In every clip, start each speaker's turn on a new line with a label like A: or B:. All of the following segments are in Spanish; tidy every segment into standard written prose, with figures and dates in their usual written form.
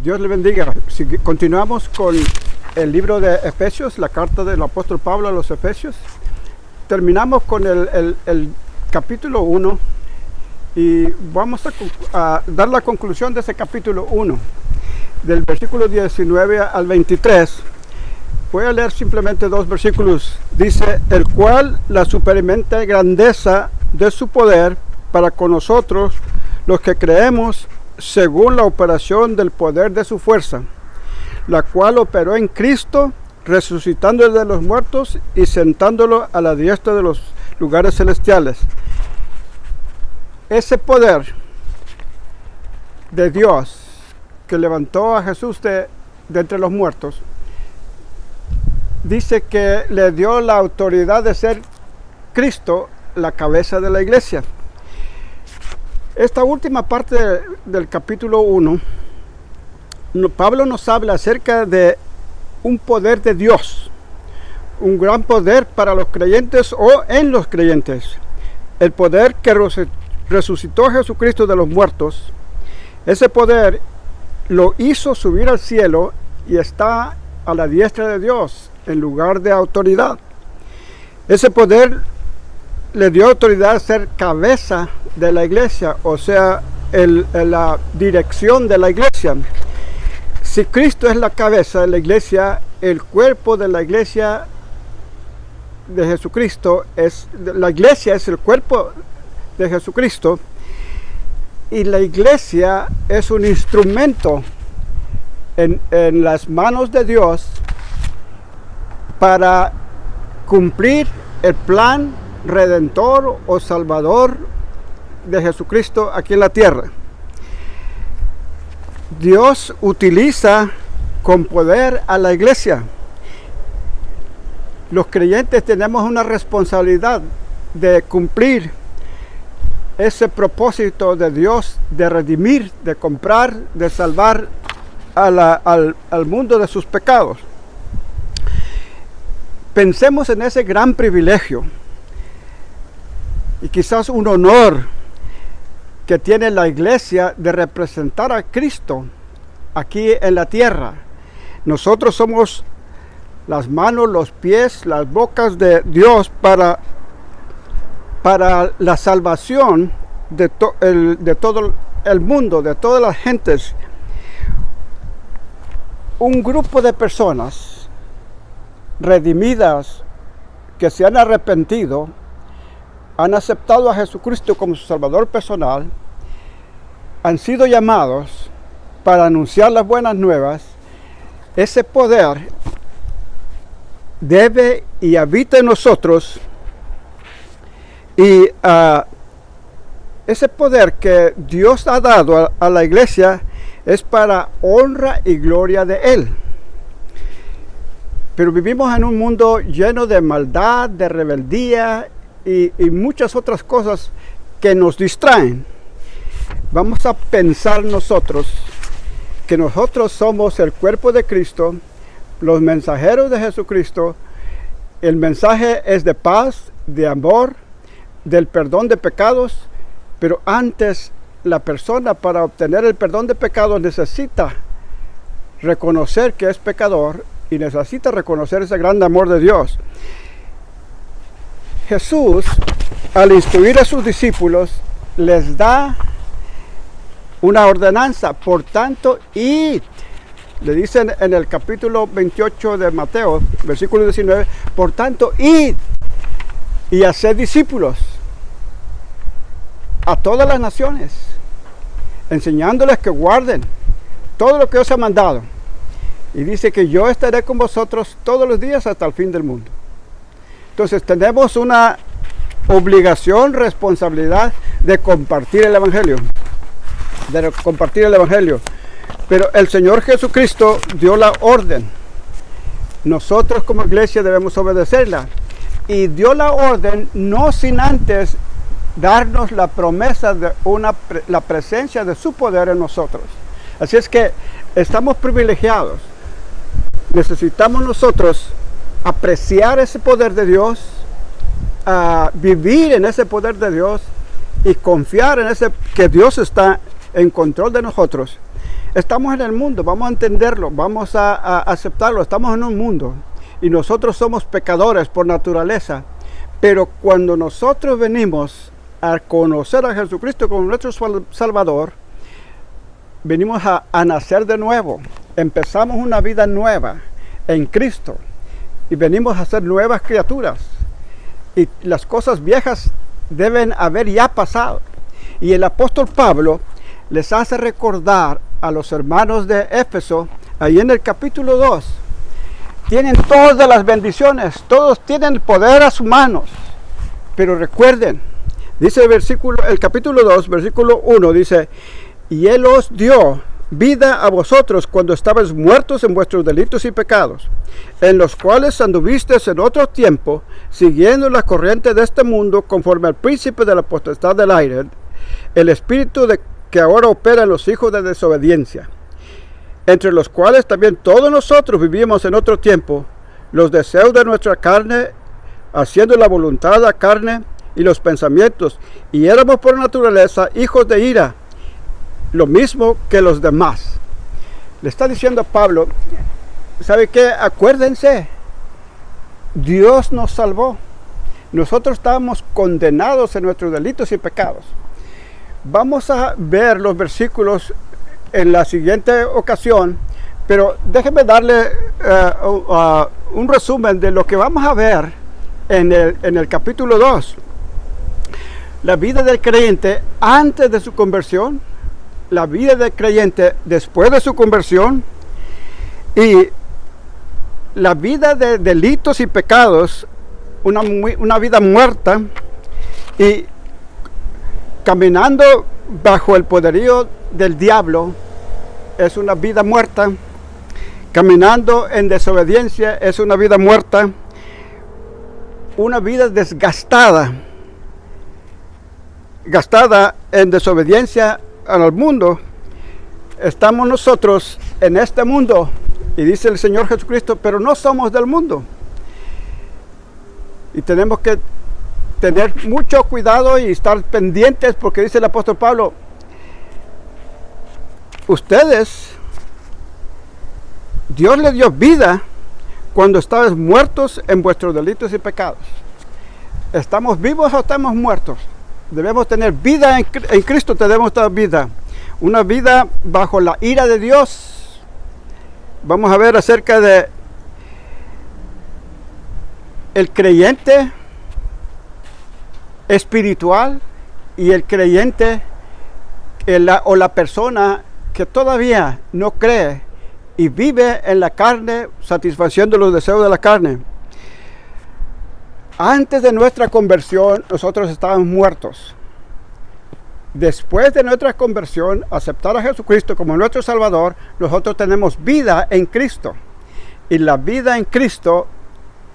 A: Dios le bendiga. Si continuamos con el libro de Efesios, la carta del apóstol Pablo a los Efesios. Terminamos con el capítulo 1 y vamos a dar la conclusión de ese capítulo 1, del versículo 19 al 23. Voy a leer simplemente dos versículos. Dice: el cual la supereminente grandeza de su poder para con nosotros, los que creemos, según la operación del poder de su fuerza, la cual operó en Cristo, resucitándolo de los muertos y sentándolo a la diestra de los lugares celestiales. Ese poder de Dios que levantó a Jesús de entre los muertos, dice que le dio la autoridad de ser Cristo la cabeza de la iglesia. Esta última parte del capítulo 1, Pablo nos habla acerca de un poder de Dios, un gran poder para los creyentes o en los creyentes. El poder que resucitó a Jesucristo de los muertos, ese poder lo hizo subir al cielo y está a la diestra de Dios en lugar de autoridad. Ese poder le dio autoridad a ser cabeza de la iglesia, o sea, la dirección de la iglesia. Si Cristo es la cabeza de la iglesia, el cuerpo de la iglesia de Jesucristo la iglesia es el cuerpo de Jesucristo, y la iglesia es un instrumento en las manos de Dios para cumplir el plan redentor o salvador de Jesucristo aquí en la tierra. Dios utiliza con poder a la iglesia. Los creyentes tenemos una responsabilidad de cumplir ese propósito de Dios de redimir, de comprar, de salvar al mundo de sus pecados. Pensemos en ese gran privilegio y quizás un honor que tiene la iglesia de representar a Cristo aquí en la tierra. Nosotros somos las manos, los pies, las bocas de Dios para la salvación de todo el mundo, de todas las gentes. Un grupo de personas redimidas que se han arrepentido, han aceptado a Jesucristo como su Salvador personal, han sido llamados para anunciar las buenas nuevas. Ese poder debe y habita en nosotros, y ese poder que Dios ha dado a la iglesia es para honra y gloria de Él. Pero vivimos en un mundo lleno de maldad, de rebeldía y muchas otras cosas que nos distraen. Vamos a pensar nosotros que nosotros somos el cuerpo de Cristo, los mensajeros de Jesucristo. El mensaje es de paz, de amor, del perdón de pecados, pero antes la persona, para obtener el perdón de pecados, necesita reconocer que es pecador y necesita reconocer ese gran amor de Dios. Jesús, al instruir a sus discípulos, les da una ordenanza. Por tanto, id. Le dicen en el capítulo 28 de Mateo, versículo 19, por tanto, id y haced discípulos a todas las naciones, enseñándoles que guarden todo lo que os he mandado. Y dice que yo estaré con vosotros todos los días hasta el fin del mundo. Entonces tenemos una obligación, responsabilidad de compartir el Evangelio. Pero el Señor Jesucristo dio la orden. Nosotros como iglesia debemos obedecerla. Y dio la orden no sin antes darnos la promesa de la presencia de su poder en nosotros. Así es que estamos privilegiados. Necesitamos nosotros apreciar ese poder de Dios, vivir en ese poder de Dios y confiar en que Dios está en control de nosotros. Estamos en el mundo, vamos a entenderlo, vamos a aceptarlo, estamos en un mundo y nosotros somos pecadores por naturaleza, pero cuando nosotros venimos a conocer a Jesucristo como nuestro Salvador, venimos a nacer de nuevo, empezamos una vida nueva en Cristo y venimos a ser nuevas criaturas y las cosas viejas deben haber ya pasado. Y el apóstol Pablo les hace recordar a los hermanos de Éfeso, ahí en el capítulo 2, tienen todas las bendiciones, todos tienen el poder a sus manos, pero recuerden, dice el capítulo 2, versículo 1, dice, y Él os dio vida a vosotros cuando estabais muertos en vuestros delitos y pecados, en los cuales anduvisteis en otro tiempo, siguiendo la corriente de este mundo, conforme al príncipe de la potestad del aire, el espíritu que ahora opera en los hijos de desobediencia, entre los cuales también todos nosotros vivimos en otro tiempo, los deseos de nuestra carne, haciendo la voluntad de la carne y los pensamientos, y éramos por naturaleza hijos de ira, lo mismo que los demás. Le está diciendo Pablo, ¿sabe qué? Acuérdense, Dios nos salvó. Nosotros estábamos condenados en nuestros delitos y pecados. Vamos a ver los versículos en la siguiente ocasión, pero déjenme darle un resumen de lo que vamos a ver en el capítulo 2. La vida del creyente antes de su conversión, la vida del creyente después de su conversión y la vida de delitos y pecados, una vida muerta y caminando bajo el poderío del diablo es una vida muerta. Caminando en desobediencia es una vida muerta. Una vida desgastada. Gastada en desobediencia al mundo. Estamos nosotros en este mundo. Y dice el Señor Jesucristo, pero no somos del mundo. Y tenemos que tener mucho cuidado y estar pendientes porque dice el apóstol Pablo, ustedes, Dios les dio vida cuando estabais muertos en vuestros delitos y pecados. ¿Estamos vivos o estamos muertos? Debemos tener vida en Cristo, tenemos toda vida. Una vida bajo la ira de Dios. Vamos a ver acerca de el creyente espiritual y el creyente o la persona que todavía no cree y vive en la carne, satisfaciendo los deseos de la carne. Antes de nuestra conversión, nosotros estábamos muertos. Después de nuestra conversión, aceptar a Jesucristo como nuestro Salvador, nosotros tenemos vida en Cristo. Y la vida en Cristo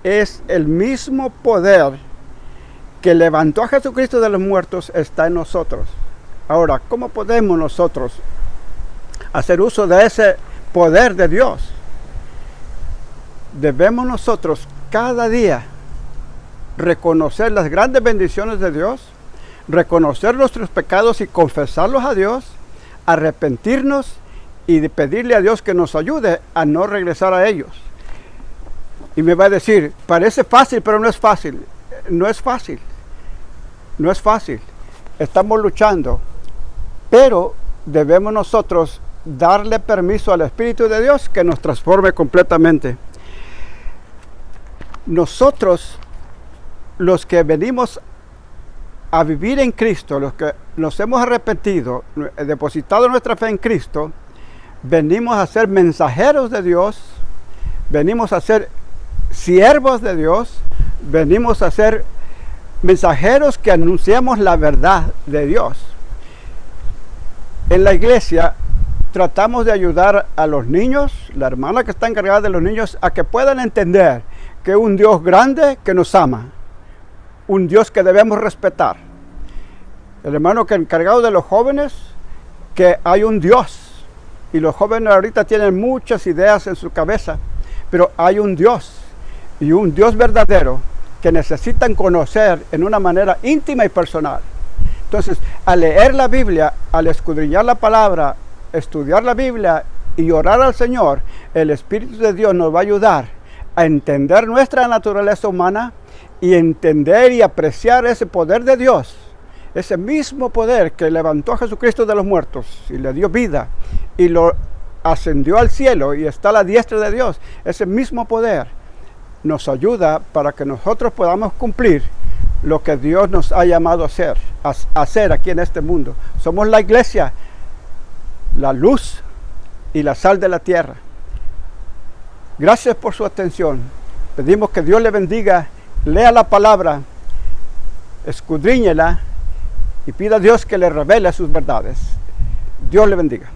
A: es el mismo poder que levantó a Jesucristo de los muertos, está en nosotros. Ahora, ¿cómo podemos nosotros hacer uso de ese poder de Dios? Debemos nosotros cada día reconocer las grandes bendiciones de Dios, reconocer nuestros pecados y confesarlos a Dios, arrepentirnos y pedirle a Dios que nos ayude a no regresar a ellos. Y me va a decir, parece fácil, pero no es fácil. No es fácil. No es fácil. Estamos luchando. Pero debemos nosotros darle permiso al Espíritu de Dios que nos transforme completamente. Nosotros, los que venimos a vivir en Cristo, los que nos hemos arrepentido, depositado nuestra fe en Cristo, venimos a ser mensajeros de Dios, venimos a ser siervos de Dios, venimos a ser mensajeros que anunciamos la verdad de Dios. En la iglesia tratamos de ayudar a los niños, la hermana que está encargada de los niños, a que puedan entender que un Dios grande que nos ama, un Dios que debemos respetar. El hermano que es encargado de los jóvenes, que hay un Dios, y los jóvenes ahorita tienen muchas ideas en su cabeza, pero hay un Dios, y un Dios verdadero, que necesitan conocer en una manera íntima y personal. Entonces, al leer la Biblia, al escudriñar la palabra, estudiar la Biblia y orar al Señor, el Espíritu de Dios nos va a ayudar a entender nuestra naturaleza humana y entender y apreciar ese poder de Dios, ese mismo poder que levantó a Jesucristo de los muertos y le dio vida y lo ascendió al cielo y está a la diestra de Dios. Ese mismo poder nos ayuda para que nosotros podamos cumplir lo que Dios nos ha llamado a hacer aquí en este mundo. Somos la iglesia, la luz y la sal de la tierra. Gracias por su atención. Pedimos que Dios le bendiga. Lea la palabra, escudriñela y pida a Dios que le revele sus verdades. Dios le bendiga.